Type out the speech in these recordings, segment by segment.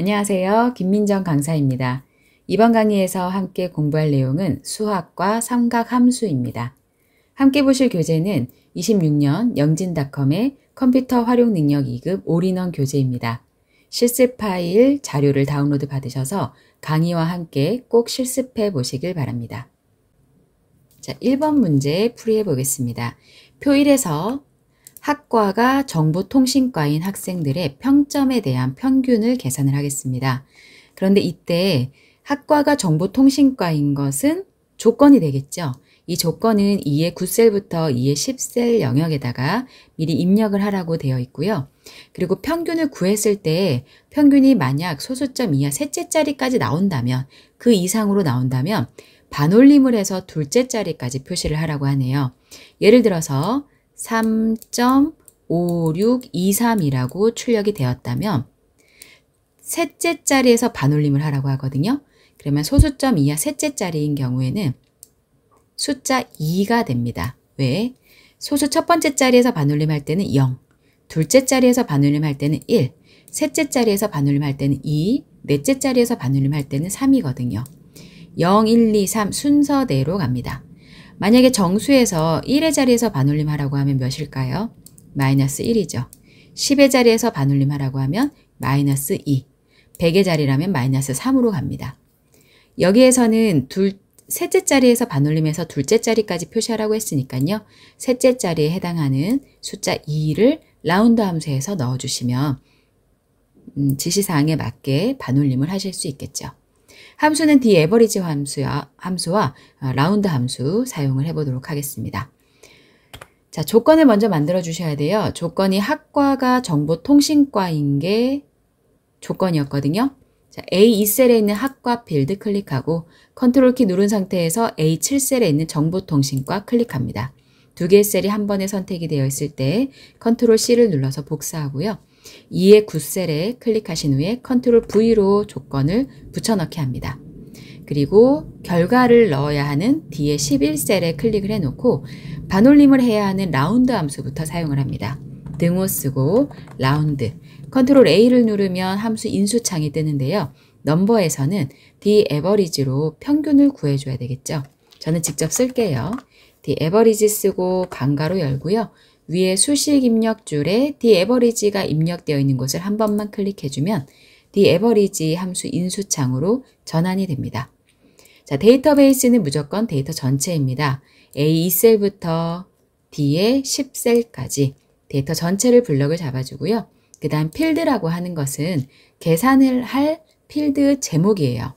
안녕하세요. 김민정 강사입니다. 이번 강의에서 함께 공부할 내용은 수학과 삼각함수입니다. 함께 보실 교재는 26년 영진닷컴의 컴퓨터 활용 능력 2급 올인원 교재입니다. 실습 파일 자료를 다운로드 받으셔서 강의와 함께 꼭 실습해 보시길 바랍니다. 자, 1번 문제 풀이해 보겠습니다. 표 1에서 학과가 정보통신과인 학생들의 평점에 대한 평균을 계산을 하겠습니다. 그런데 이때 학과가 정보통신과인 것은 조건이 되겠죠. 이 조건은 2의 9셀부터 2의 10셀 영역에다가 미리 입력을 하라고 되어 있고요. 그리고 평균을 구했을 때 평균이 만약 소수점 이하 셋째 자리까지 나온다면, 그 이상으로 나온다면 반올림을 해서 둘째 자리까지 표시를 하라고 하네요. 예를 들어서 3.5623이라고 출력이 되었다면 셋째 자리에서 반올림을 하라고 하거든요. 그러면 소수점 이하 셋째 자리인 경우에는 숫자 2가 됩니다. 왜? 소수 첫 번째 자리에서 반올림 할 때는 0, 둘째 자리에서 반올림 할 때는 1, 셋째 자리에서 반올림 할 때는 2, 넷째 자리에서 반올림 할 때는 3이거든요. 0, 1, 2, 3 순서대로 갑니다. 만약에 정수에서 1의 자리에서 반올림 하라고 하면 몇일까요? 마이너스 1이죠. 10의 자리에서 반올림 하라고 하면 마이너스 2, 100의 자리라면 마이너스 3으로 갑니다. 여기에서는 셋째 자리에서 반올림해서 둘째 자리까지 표시하라고 했으니까요. 셋째 자리에 해당하는 숫자 2를 라운드 함수에서 넣어주시면 지시사항에 맞게 반올림을 하실 수 있겠죠. 함수는 dAverage 함수와 라운드 함수 사용을 해보도록 하겠습니다. 자, 조건을 먼저 만들어 주셔야 돼요. 조건이 학과가 정보통신과인 게 조건이었거든요. 자, A2셀에 있는 학과 필드 클릭하고 컨트롤 키 누른 상태에서 A7셀에 있는 정보통신과 클릭합니다. 두 개의 셀이 한 번에 선택이 되어 있을 때 컨트롤 C를 눌러서 복사하고요. 2의 9셀에 클릭하신 후에 컨트롤 V로 조건을 붙여넣기 합니다. 그리고 결과를 넣어야 하는 D의 11셀에 클릭을 해놓고 반올림을 해야 하는 라운드 함수부터 사용을 합니다. 등호 쓰고 라운드, 컨트롤 A를 누르면 함수 인수창이 뜨는데요. 넘버에서는 dAverage로 평균을 구해줘야 되겠죠. 저는 직접 쓸게요. dAverage 쓰고 방가로 열고요. 위에 수식 입력줄에 dAverage가 입력되어 있는 곳을 한 번만 클릭해주면 dAverage 함수 인수창으로 전환이 됩니다. 자, 데이터베이스는 무조건 데이터 전체입니다. A2셀부터 D의 10셀까지 데이터 전체를 블럭을 잡아주고요. 그 다음 필드라고 하는 것은 계산을 할 필드 제목이에요.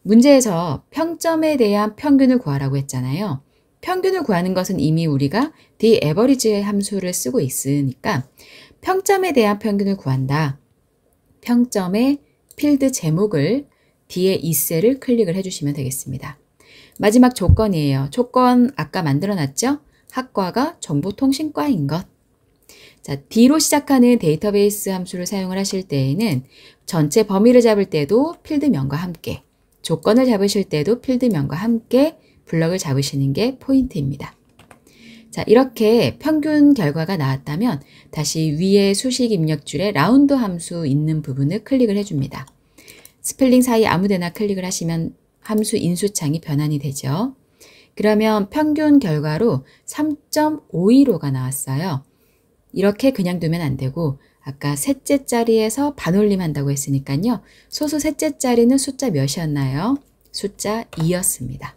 문제에서 평점에 대한 평균을 구하라고 했잖아요. 평균을 구하는 것은 이미 우리가 dAverage 함수를 쓰고 있으니까 평점에 대한 평균을 구한다. 평점의 필드 제목을 D의 2셀을 클릭을 해주시면 되겠습니다. 마지막 조건이에요. 조건 아까 만들어놨죠? 학과가 정보통신과인 것. 자, D로 시작하는 데이터베이스 함수를 사용을 하실 때에는 전체 범위를 잡을 때도 필드명과 함께, 조건을 잡으실 때도 필드명과 함께 블럭을 잡으시는 게 포인트입니다. 자, 이렇게 평균 결과가 나왔다면 다시 위에 수식 입력줄에 라운드 함수 있는 부분을 클릭을 해줍니다. 스펠링 사이 아무데나 클릭을 하시면 함수 인수창이 변환이 되죠. 그러면 평균 결과로 3.515가 나왔어요. 이렇게 그냥 두면 안 되고 아까 셋째 자리에서 반올림 한다고 했으니까요. 소수 셋째 자리는 숫자 몇이었나요? 숫자 2였습니다.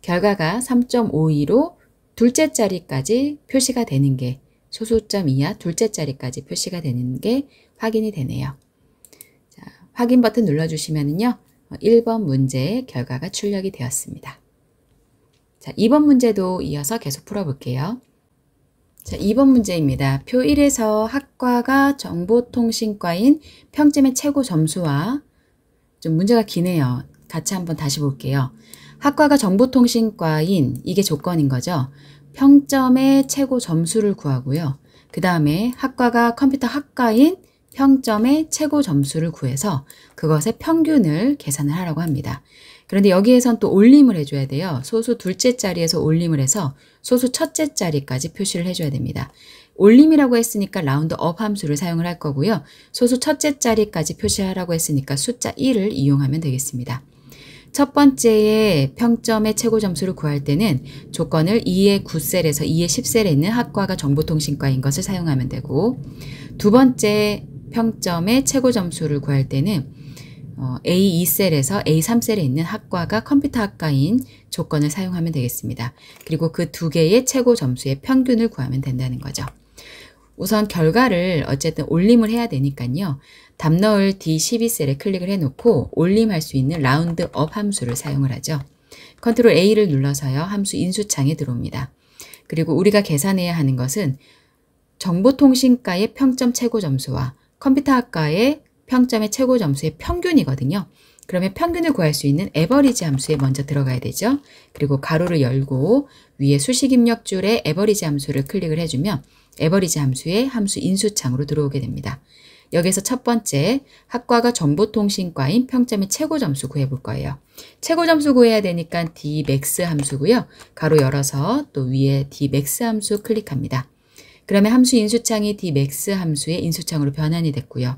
결과가 3.52로 둘째 자리까지 표시가 되는 게 소수점 이하 둘째 자리까지 표시가 되는 게 확인이 되네요. 자, 확인 버튼 눌러주시면요. 1번 문제의 결과가 출력이 되었습니다. 자, 2번 문제도 이어서 계속 풀어볼게요. 자, 2번 문제입니다. 표 1에서 학과가 정보통신과인 평점의 최고 점수와 좀 문제가 기네요. 같이 한번 다시 볼게요. 학과가 정보통신과인 이게 조건인 거죠. 평점의 최고 점수를 구하고요. 그 다음에 학과가 컴퓨터 학과인 평점의 최고 점수를 구해서 그것의 평균을 계산을 하라고 합니다. 그런데 여기에선 또 올림을 해줘야 돼요. 소수 둘째 자리에서 올림을 해서 소수 첫째 자리까지 표시를 해줘야 됩니다. 올림이라고 했으니까 라운드업 함수를 사용을 할 거고요. 소수 첫째 자리까지 표시하라고 했으니까 숫자 1을 이용하면 되겠습니다. 첫 번째의 평점의 최고 점수를 구할 때는 조건을 2의 9셀에서 2의 10셀에 있는 학과가 정보통신과인 것을 사용하면 되고, 두 번째 평점의 최고 점수를 구할 때는 A2셀에서 A3셀에 있는 학과가 컴퓨터학과인 조건을 사용하면 되겠습니다. 그리고 그 두 개의 최고 점수의 평균을 구하면 된다는 거죠. 우선 결과를 어쨌든 올림을 해야 되니까요. 답 넣을 D12셀에 클릭을 해놓고 올림할 수 있는 라운드업 함수를 사용을 하죠. 컨트롤 A를 눌러서요. 함수 인수창에 들어옵니다. 그리고 우리가 계산해야 하는 것은 정보통신과의 평점 최고 점수와 컴퓨터학과의 평점의 최고 점수의 평균이거든요. 그러면 평균을 구할 수 있는 에버리지 함수에 먼저 들어가야 되죠. 그리고 가로를 열고 위에 수식 입력줄에 에버리지 함수를 클릭을 해주면 에버리지 함수의 함수 인수창으로 들어오게 됩니다. 여기서 첫 번째 학과가 정보통신과인 평점의 최고 점수 구해볼 거예요. 최고 점수 구해야 되니까 dmax 함수고요. 가로 열어서 또 위에 dmax 함수 클릭합니다. 그러면 함수 인수창이 dmax 함수의 인수창으로 변환이 됐고요.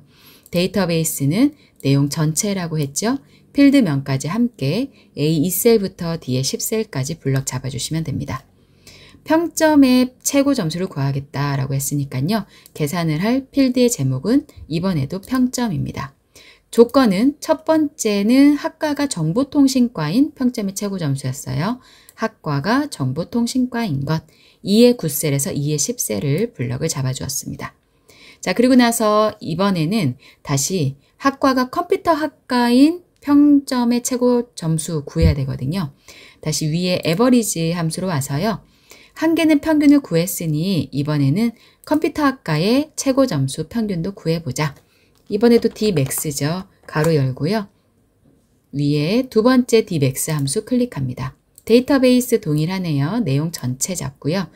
데이터베이스는 내용 전체라고 했죠. 필드명까지 함께 A2셀부터 D의 10셀까지 블럭 잡아주시면 됩니다. 평점의 최고 점수를 구하겠다라고 했으니까요. 계산을 할 필드의 제목은 이번에도 평점입니다. 조건은 첫 번째는 학과가 정보통신과인 평점의 최고 점수였어요. 학과가 정보통신과인 것. 2의 9셀에서 2의 10셀을 블럭을 잡아주었습니다. 자, 그리고 나서 이번에는 다시 학과가 컴퓨터학과인 평점의 최고 점수 구해야 되거든요. 다시 위에 에버리지 함수로 와서요. 한 개는 평균을 구했으니 이번에는 컴퓨터학과의 최고 점수 평균도 구해보자. 이번에도 dmax죠. 가로 열고요. 위에 두 번째 dmax 함수 클릭합니다. 데이터베이스 동일하네요. 내용 전체 잡고요.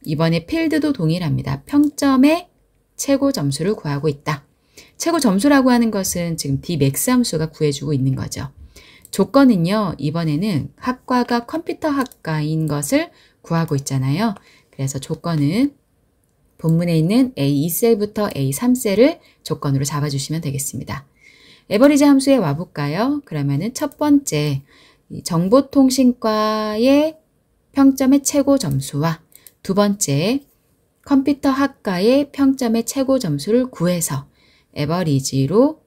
이번에 필드도 동일합니다. 평점의 최고 점수를 구하고 있다. 최고 점수라고 하는 것은 지금 dmax 함수가 구해주고 있는 거죠. 조건은요. 이번에는 학과가 컴퓨터학과인 것을 구하고 있잖아요. 그래서 조건은 본문에 있는 A2셀부터 A3셀을 조건으로 잡아주시면 되겠습니다. 에버리지 함수에 와볼까요? 그러면은 첫 번째 정보통신과의 평점의 최고 점수와 두 번째 컴퓨터학과의 평점의 최고 점수를 구해서 에버리지로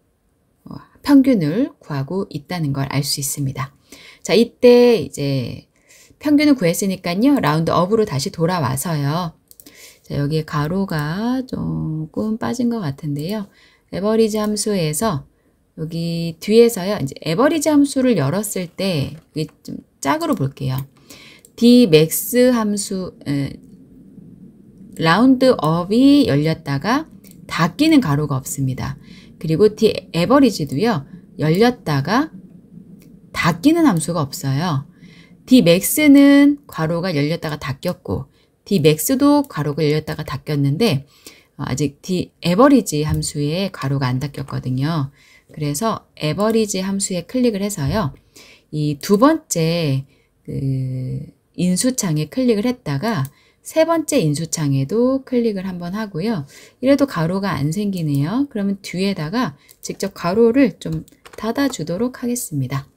평균을 구하고 있다는 걸 알 수 있습니다. 자, 이때 이제 평균을 구했으니까요. 라운드업으로 다시 돌아와서요. 자, 여기에 가로가 조금 빠진 것 같은데요. 에버리지 함수에서 여기 뒤에서요. 이제 에버리지 함수를 열었을 때 여기 좀 짝으로 볼게요. dmax 함수 라운드업이 열렸다가 닫기는 가로가 없습니다. 그리고 daverage도요. 열렸다가 닫기는 함수가 없어요. dmax는 괄호가 열렸다가 닫혔고 dmax도 괄호가 열렸다가 닫혔는데 아직 dAverage 함수에 괄호가 안 닫혔거든요. 그래서 average 함수에 클릭을 해서요. 이 두 번째 인수창에 클릭을 했다가 세 번째 인수창에도 클릭을 한번 하고요. 이래도 가로가 안 생기네요. 그러면 뒤에다가 직접 가로를 좀 닫아주도록 하겠습니다.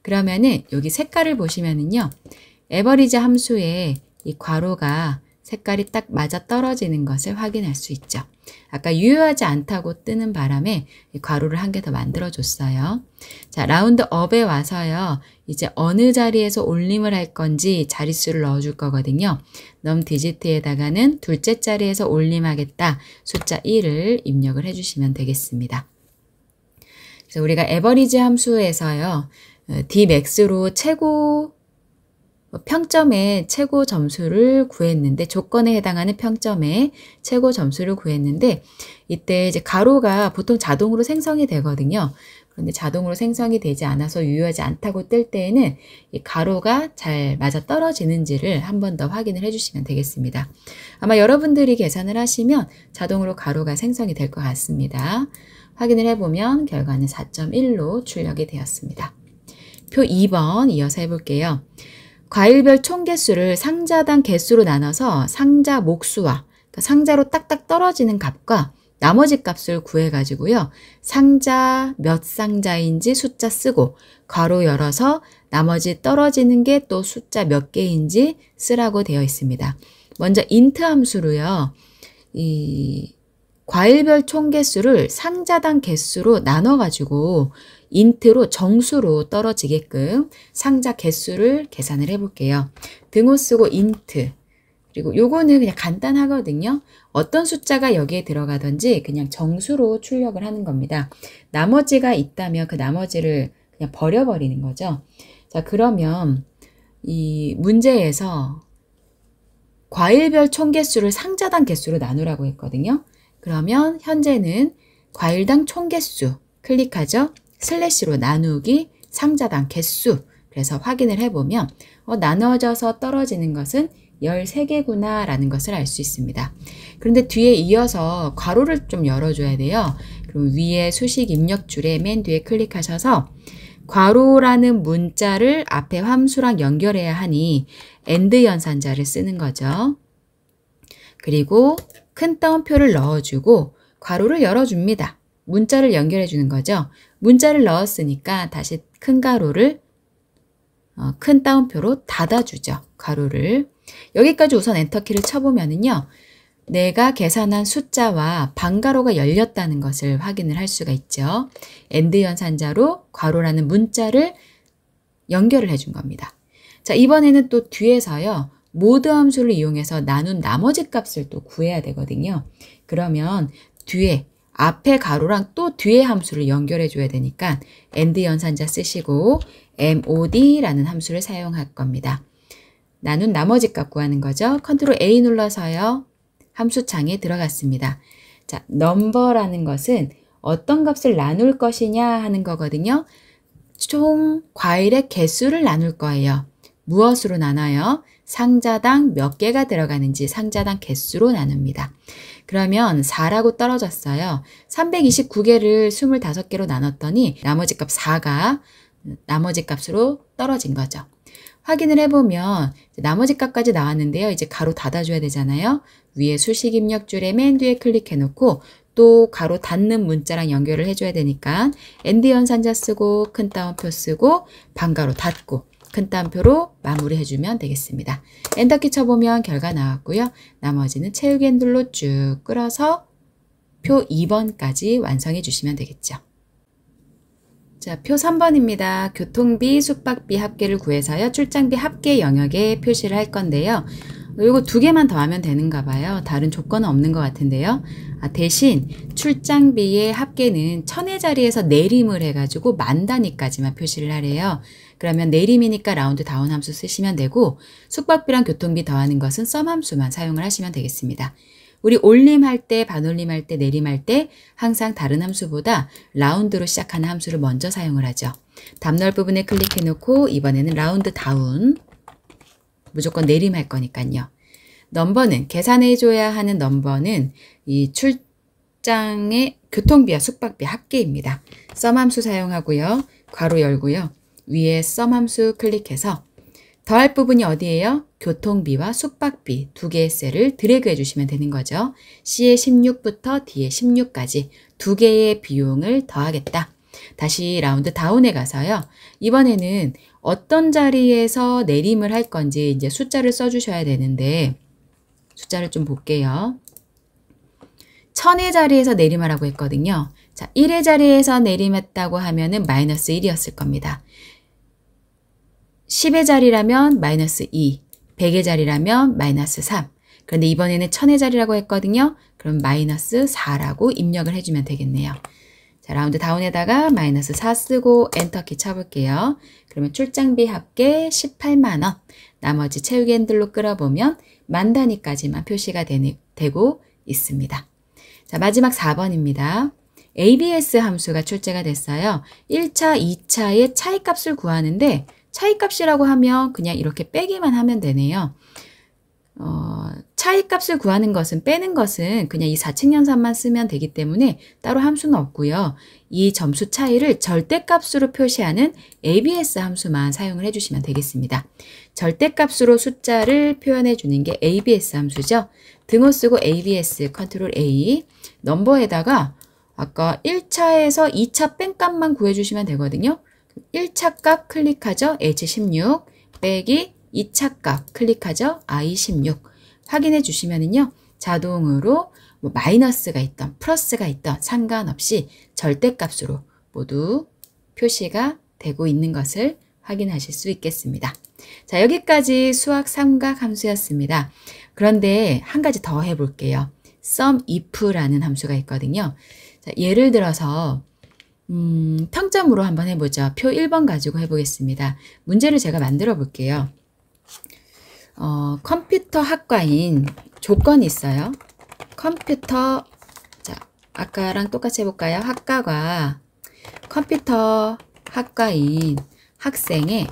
그러면은 여기 색깔을 보시면은요. 에버리지 함수에 이 괄호가 색깔이 딱 맞아 떨어지는 것을 확인할 수 있죠. 아까 유효하지 않다고 뜨는 바람에 이 괄호를 한 개 더 만들어 줬어요. 자, 라운드업에 와서요. 이제 어느 자리에서 올림을 할 건지 자릿수를 넣어 줄 거거든요. 넘 디지트에다가는 둘째 자리에서 올림하겠다. 숫자 1을 입력을 해 주시면 되겠습니다. 그래서 우리가 에버리지 함수에서요. dmax로 평점의 최고 점수를 구했는데 조건에 해당하는 평점의 최고 점수를 구했는데 이때 이제 가로가 보통 자동으로 생성이 되거든요. 그런데 자동으로 생성이 되지 않아서 유효하지 않다고 뜰 때에는 이 가로가 잘 맞아 떨어지는지를 한 번 더 확인을 해주시면 되겠습니다. 아마 여러분들이 계산을 하시면 자동으로 가로가 생성이 될 것 같습니다. 확인을 해보면 결과는 4.1로 출력이 되었습니다. 표 2번 이어서 해볼게요. 과일별 총 개수를 상자당 개수로 나눠서 상자 목수와 그러니까 상자로 딱딱 떨어지는 값과 나머지 값을 구해가지고요. 상자 몇 상자인지 숫자 쓰고 괄호 열어서 나머지 떨어지는 게 또 숫자 몇 개인지 쓰라고 되어 있습니다. 먼저 int 함수로요. 이 과일별 총 개수를 상자당 개수로 나눠가지고 int로 정수로 떨어지게끔 상자 개수를 계산을 해볼게요. 등호 쓰고 int. 그리고 요거는 그냥 간단하거든요. 어떤 숫자가 여기에 들어가든지 그냥 정수로 출력을 하는 겁니다. 나머지가 있다면 그 나머지를 그냥 버려버리는 거죠. 자, 그러면 이 문제에서 과일별 총 개수를 상자당 개수로 나누라고 했거든요. 그러면 현재는 과일당 총 개수 클릭하죠. 슬래시로 나누기 상자당 개수. 그래서 확인을 해보면 나눠져서 떨어지는 것은 13개구나 라는 것을 알 수 있습니다. 그런데 뒤에 이어서 괄호를 좀 열어줘야 돼요. 그럼 위에 수식 입력줄에 맨 뒤에 클릭하셔서 괄호라는 문자를 앞에 함수랑 연결해야 하니 AND 연산자를 쓰는 거죠. 그리고 큰 따옴표를 넣어주고 괄호를 열어줍니다. 문자를 연결해 주는 거죠. 문자를 넣었으니까 다시 큰 가로를 큰 따옴표로 닫아주죠. 괄호를. 여기까지 우선 엔터키를 쳐보면은요. 내가 계산한 숫자와 반가로가 열렸다는 것을 확인을 할 수가 있죠. AND 연산자로 괄호라는 문자를 연결을 해준 겁니다. 자, 이번에는 또 뒤에서요. 모드 함수를 이용해서 나눈 나머지 값을 또 구해야 되거든요. 그러면 뒤에 앞에 가로랑 또 뒤에 함수를 연결해 줘야 되니까 AND 연산자 쓰시고 mod라는 함수를 사용할 겁니다. 나눈 나머지 값 구하는 거죠. 컨트롤 A 눌러서요. 함수창에 들어갔습니다. 자, number라는 것은 어떤 값을 나눌 것이냐 하는 거거든요. 총 과일의 개수를 나눌 거예요. 무엇으로 나눠요? 상자당 몇 개가 들어가는지 상자당 개수로 나눕니다. 그러면 4라고 떨어졌어요. 329개를 25개로 나눴더니 나머지 값 4가 나머지 값으로 떨어진 거죠. 확인을 해보면 나머지 값까지 나왔는데요. 이제 가로 닫아줘야 되잖아요. 위에 수식 입력줄에 맨 뒤에 클릭해놓고 또 가로 닫는 문자랑 연결을 해줘야 되니까 AND 연산자 쓰고 큰 따옴표 쓰고 반가로 닫고 큰 따옴표로 마무리해주면 되겠습니다. 엔터키 쳐보면 결과 나왔고요. 나머지는 채우기 핸들로 쭉 끌어서 표 2번까지 완성해 주시면 되겠죠. 자, 표 3번입니다. 교통비, 숙박비 합계를 구해서요. 출장비 합계 영역에 표시를 할 건데요. 이거 2개만 더하면 되는가 봐요. 다른 조건은 없는 것 같은데요. 대신 출장비의 합계는 1000의 자리에서 내림을 해가지고 만 단위까지만 표시를 하래요. 그러면 내림이니까 라운드 다운 함수 쓰시면 되고 숙박비랑 교통비 더하는 것은 썸 함수만 사용을 하시면 되겠습니다. 우리 올림할 때, 반올림할 때, 내림할 때 항상 다른 함수보다 라운드로 시작하는 함수를 먼저 사용을 하죠. 답 넣을 부분에 클릭해 놓고 이번에는 라운드 다운. 무조건 내림할 거니까요. 넘버는 계산해 줘야 하는 넘버는 이 출장의 교통비와 숙박비 합계입니다. 썸 함수 사용하고요. 괄호 열고요. 위에 썸 함수 클릭해서 더할 부분이 어디예요? 교통비와 숙박비 2개의 셀을 드래그 해주시면 되는 거죠. C의 16부터 D의 16까지 2개의 비용을 더하겠다. 다시 라운드 다운에 가서요. 이번에는 어떤 자리에서 내림을 할 건지 이제 숫자를 써주셔야 되는데 숫자를 좀 볼게요. 1000의 자리에서 내림하라고 했거든요. 자, 1의 자리에서 내림했다고 하면은 마이너스 1이었을 겁니다. 10의 자리라면 마이너스 2, 100의 자리라면 마이너스 3. 그런데 이번에는 1000의 자리라고 했거든요. 그럼 마이너스 4라고 입력을 해주면 되겠네요. 자, 라운드 다운에다가 마이너스 4 쓰고 엔터키 쳐볼게요. 그러면 출장비 합계 18만원. 나머지 채우기 핸들로 끌어보면 만 단위까지만 표시가 되고 있습니다. 자, 마지막 4번입니다. ABS 함수가 출제가 됐어요. 1차, 2차의 차이값을 구하는데 차이값이라고 하면 그냥 이렇게 빼기만 하면 되네요. 차이값을 구하는 것은 빼는 것은 그냥 이 4층 연산만 쓰면 되기 때문에 따로 함수는 없고요. 이 점수 차이를 절대값으로 표시하는 ABS 함수만 사용을 해주시면 되겠습니다. 절대값으로 숫자를 표현해 주는 게 ABS 함수죠. 등호 쓰고 ABS 컨트롤 A 넘버에다가 아까 1차에서 2차 뺀값만 구해주시면 되거든요. 1차 값 클릭하죠. H16 빼기 2차 값 클릭하죠. I16 확인해 주시면은요. 자동으로 뭐 마이너스가 있던 플러스가 있던 상관없이 절대값으로 모두 표시가 되고 있는 것을 확인하실 수 있겠습니다. 자, 여기까지 수학 삼각 함수였습니다. 그런데 한 가지 더 해볼게요. SUMIF라는 함수가 있거든요. 자, 예를 들어서 평점으로 한번 해보죠. 표 1번 가지고 해보겠습니다. 문제를 제가 만들어 볼게요. 컴퓨터 학과인 조건이 있어요. 컴퓨터, 자, 아까랑 똑같이 해볼까요? 학과가 컴퓨터 학과인 학생의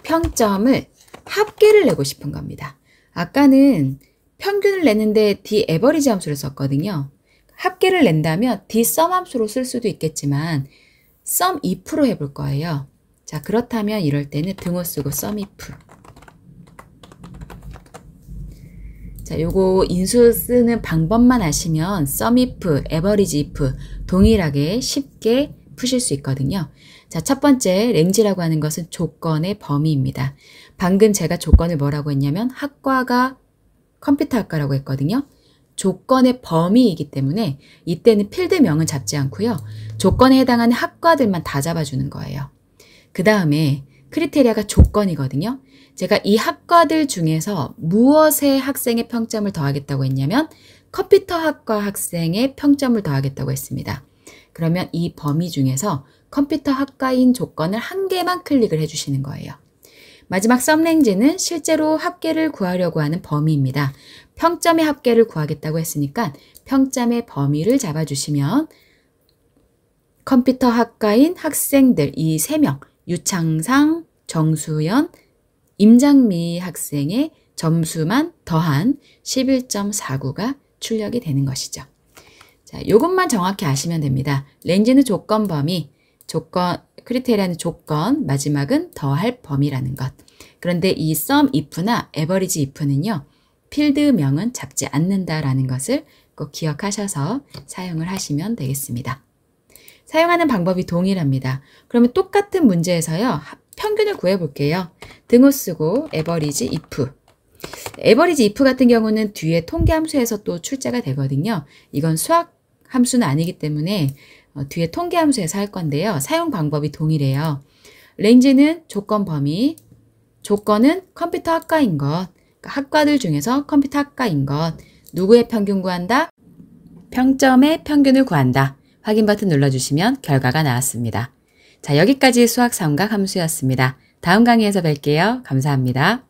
평점을 합계를 내고 싶은 겁니다. 아까는 평균을 내는데 D 에버리지 함수를 썼거든요. 합계를 낸다면 D sum 함수로 쓸 수도 있겠지만 SUMIF로 해볼 거예요. 자, 그렇다면 이럴 때는 등호 쓰고 SUMIF. 자, 요거 인수 쓰는 방법만 아시면 SUMIF, average if 동일하게 쉽게 푸실 수 있거든요. 자, 첫 번째 랭지라고 하는 것은 조건의 범위입니다. 방금 제가 조건을 뭐라고 했냐면 학과가 컴퓨터 학과라고 했거든요. 조건의 범위이기 때문에 이때는 필드명은 잡지 않고요. 조건에 해당하는 학과들만 다 잡아주는 거예요. 그 다음에 크리테리아가 조건이거든요. 제가 이 학과들 중에서 무엇에 학생의 평점을 더하겠다고 했냐면 컴퓨터 학과 학생의 평점을 더하겠다고 했습니다. 그러면 이 범위 중에서 컴퓨터 학과인 조건을 한 개만 클릭을 해주시는 거예요. 마지막 썸랭지는 실제로 합계를 구하려고 하는 범위입니다. 평점의 합계를 구하겠다고 했으니까 평점의 범위를 잡아주시면 컴퓨터 학과인 학생들 이 3명 유창상, 정수연, 임장미 학생의 점수만 더한 11.49가 출력이 되는 것이죠. 자, 요것만 정확히 아시면 됩니다. 렌즈는 조건 범위, 조건, 크리테리아는 조건, 마지막은 더할 범위라는 것. 그런데 이 SUMIF나 average if는요. 필드명은 잡지 않는다라는 것을 꼭 기억하셔서 사용을 하시면 되겠습니다. 사용하는 방법이 동일합니다. 그러면 똑같은 문제에서요. 평균을 구해볼게요. 등호 쓰고 average if. average if 같은 경우는 뒤에 통계 함수에서 또 출제가 되거든요. 이건 수학 함수는 아니기 때문에 뒤에 통계 함수에서 할 건데요. 사용 방법이 동일해요. 렌즈는 조건 범위, 조건은 컴퓨터 학과인 것, 그러니까 학과들 중에서 컴퓨터 학과인 것, 누구의 평균 구한다? 평점의 평균을 구한다. 확인 버튼 눌러주시면 결과가 나왔습니다. 자, 여기까지 수학 삼각 함수였습니다. 다음 강의에서 뵐게요. 감사합니다.